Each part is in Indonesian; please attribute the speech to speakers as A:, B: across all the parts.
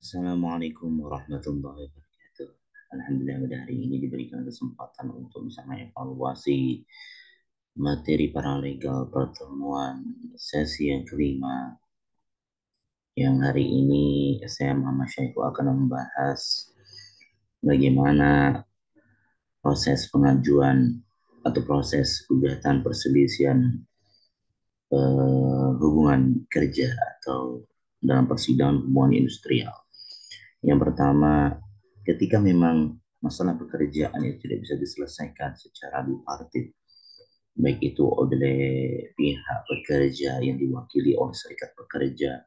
A: Assalamualaikum warahmatullahi wabarakatuh. Alhamdulillah pada hari ini diberikan kesempatan untuk bisa mengevaluasi materi paralegal pertemuan sesi yang kelima, yang hari ini saya Muhammad Syaiqo akan membahas bagaimana proses pengajuan atau proses gugatan perselisihan hubungan kerja atau dalam persidangan hubungan industrial. Yang pertama, ketika memang masalah pekerjaan itu tidak bisa diselesaikan secara bipartit, baik itu oleh pihak pekerja yang diwakili oleh serikat pekerja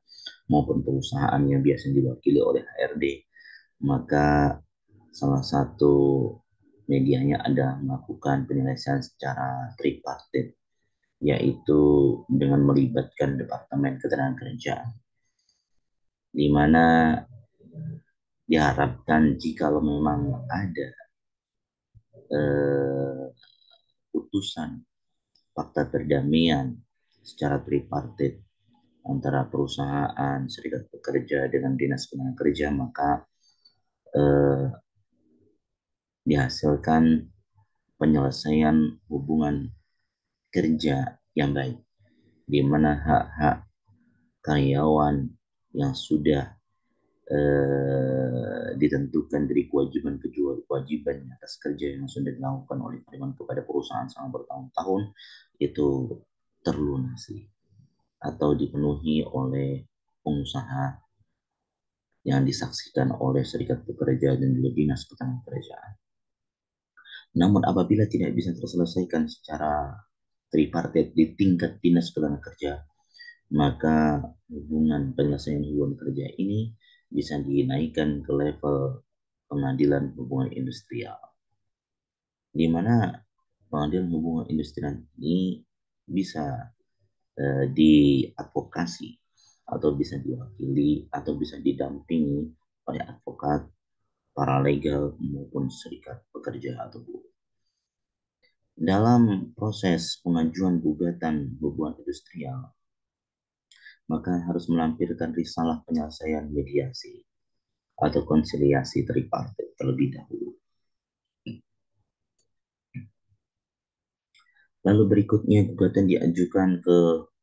A: maupun perusahaan yang biasanya diwakili oleh HRD, maka salah satu medianya ada melakukan penyelesaian secara tripartit, yaitu dengan melibatkan Departemen Ketenagakerjaan, di mana diharapkan jika memang ada eh, putusan fakta perdamaian secara tripartit antara perusahaan, serikat pekerja dengan dinas tenaga kerja, maka eh, dihasilkan penyelesaian hubungan kerja yang baik, di mana hak-hak karyawan yang sudah ditentukan dari kewajiban atas kerja yang sudah dilakukan oleh karyawan kepada perusahaan selama bertahun-tahun itu terlunasi atau dipenuhi oleh pengusaha yang disaksikan oleh serikat pekerja dan juga dinas ketenagakerjaan. Namun apabila tidak bisa terselesaikan secara tripartit di tingkat dinas ketenagakerjaan, maka hubungan penyelesaian hubungan kerja ini bisa dinaikkan ke level pengadilan hubungan industrial, di mana pengadilan hubungan industrial ini bisa diadvokasi atau bisa diwakili atau bisa didampingi oleh advokat, paralegal maupun serikat pekerja atau buruh. Dalam proses pengajuan gugatan hubungan industrial, maka harus melampirkan risalah penyelesaian mediasi atau konsiliasi tripartit terlebih dahulu. Lalu berikutnya gugatan diajukan ke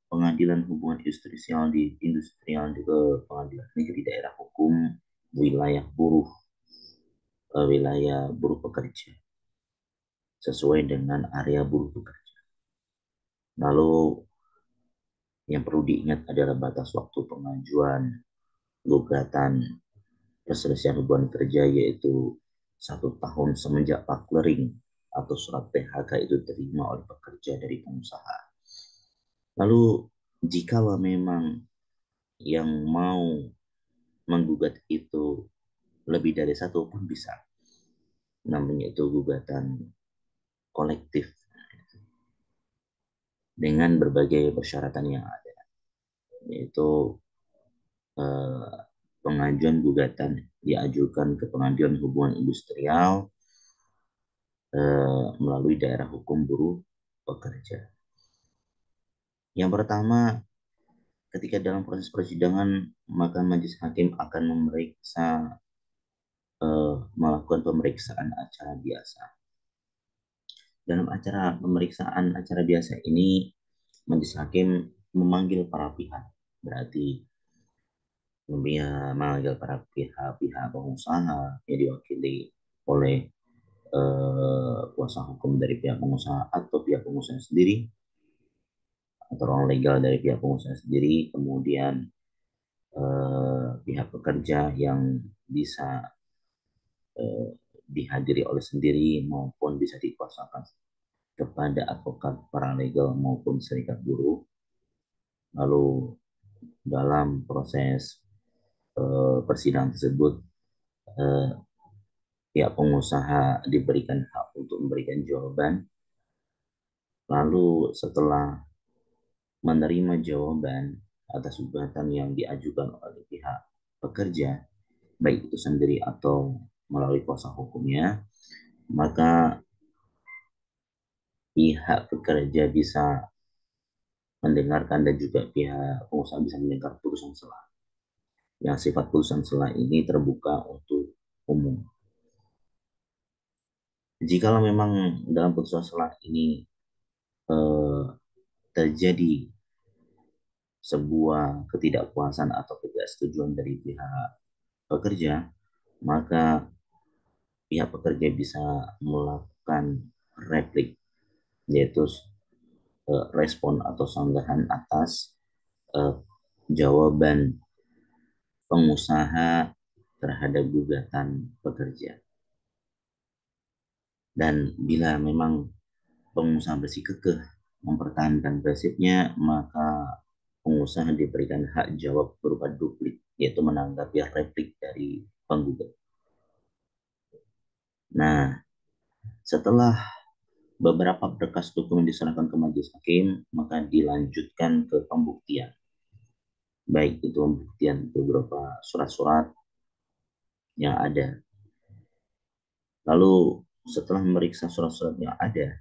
A: pengadilan hubungan industrial ke pengadilan negeri daerah hukum wilayah buruh wilayah buruh pekerja sesuai dengan area buruh pekerja. Lalu yang perlu diingat adalah batas waktu pengajuan gugatan perselisihan hubungan kerja, yaitu 1 tahun semenjak paklering atau surat PHK itu diterima oleh pekerja dari pengusaha. Lalu jika memang yang mau menggugat itu lebih dari satu pun bisa, namanya itu gugatan kolektif dengan berbagai persyaratan yang ada, yaitu eh, pengajuan gugatan diajukan ke pengadilan hubungan industrial melalui daerah hukum buruh pekerja. Yang pertama, ketika dalam proses persidangan, maka majelis hakim akan melakukan pemeriksaan acara biasa. Dalam pemeriksaan acara biasa ini, majelis hakim memanggil para pihak, berarti memanggil para pihak pengusaha yang diwakili oleh kuasa hukum dari pihak pengusaha atau pihak pengusaha sendiri atau orang legal dari pihak pengusaha sendiri, kemudian pihak pekerja yang bisa eh, dihadiri oleh sendiri maupun bisa dikuasakan kepada advokat paralegal maupun serikat buruh. Lalu dalam proses persidangan tersebut eh, pihak pengusaha diberikan hak untuk memberikan jawaban. Lalu setelah menerima jawaban atas gugatan yang diajukan oleh pihak pekerja, baik itu sendiri atau melalui kuasa hukumnya, maka pihak pekerja bisa mendengarkan dan juga pihak pengusaha bisa mendengar putusan selah. yang sifat putusan sela ini terbuka untuk umum. Jikalau memang dalam putusan sela ini eh, terjadi sebuah ketidakpuasan atau ketidaksetujuan dari pihak pekerja, maka pihak pekerja bisa melakukan replik, yaitu respon atau sanggahan atas eh, jawaban pengusaha terhadap gugatan pekerja. Dan bila memang pengusaha bersikukuh mempertahankan prinsipnya, maka pengusaha diberikan hak jawab berupa duplik, yaitu menanggapi replik dari penggugat. Nah, setelah beberapa berkas dokumen diserahkan ke majelis hakim, maka dilanjutkan ke pembuktian. Baik itu pembuktian beberapa surat-surat yang ada. Lalu setelah memeriksa surat-surat yang ada,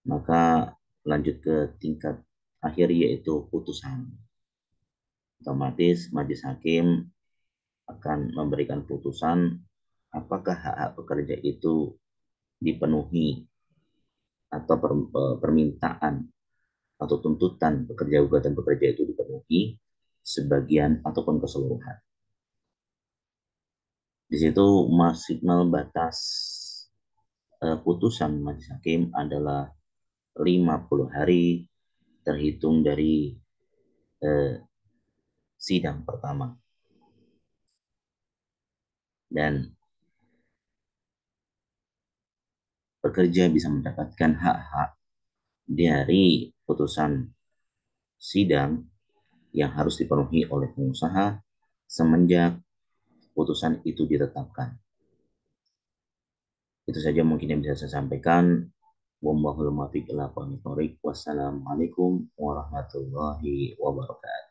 A: maka lanjut ke tingkat akhir yaitu putusan. Otomatis majelis hakim akan memberikan putusan apakah hak-hak pekerja itu dipenuhi atau permintaan atau tuntutan pekerja gugatan pekerja itu dipenuhi sebagian ataupun keseluruhan. Di situ maksimal batas putusan majelis hakim adalah 50 hari terhitung dari eh, sidang pertama. Dan pekerja bisa mendapatkan hak-hak dari putusan sidang yang harus dipenuhi oleh pengusaha semenjak putusan itu ditetapkan. Itu saja mungkin yang bisa saya sampaikan. Wassalamualaikum warahmatullahi wabarakatuh.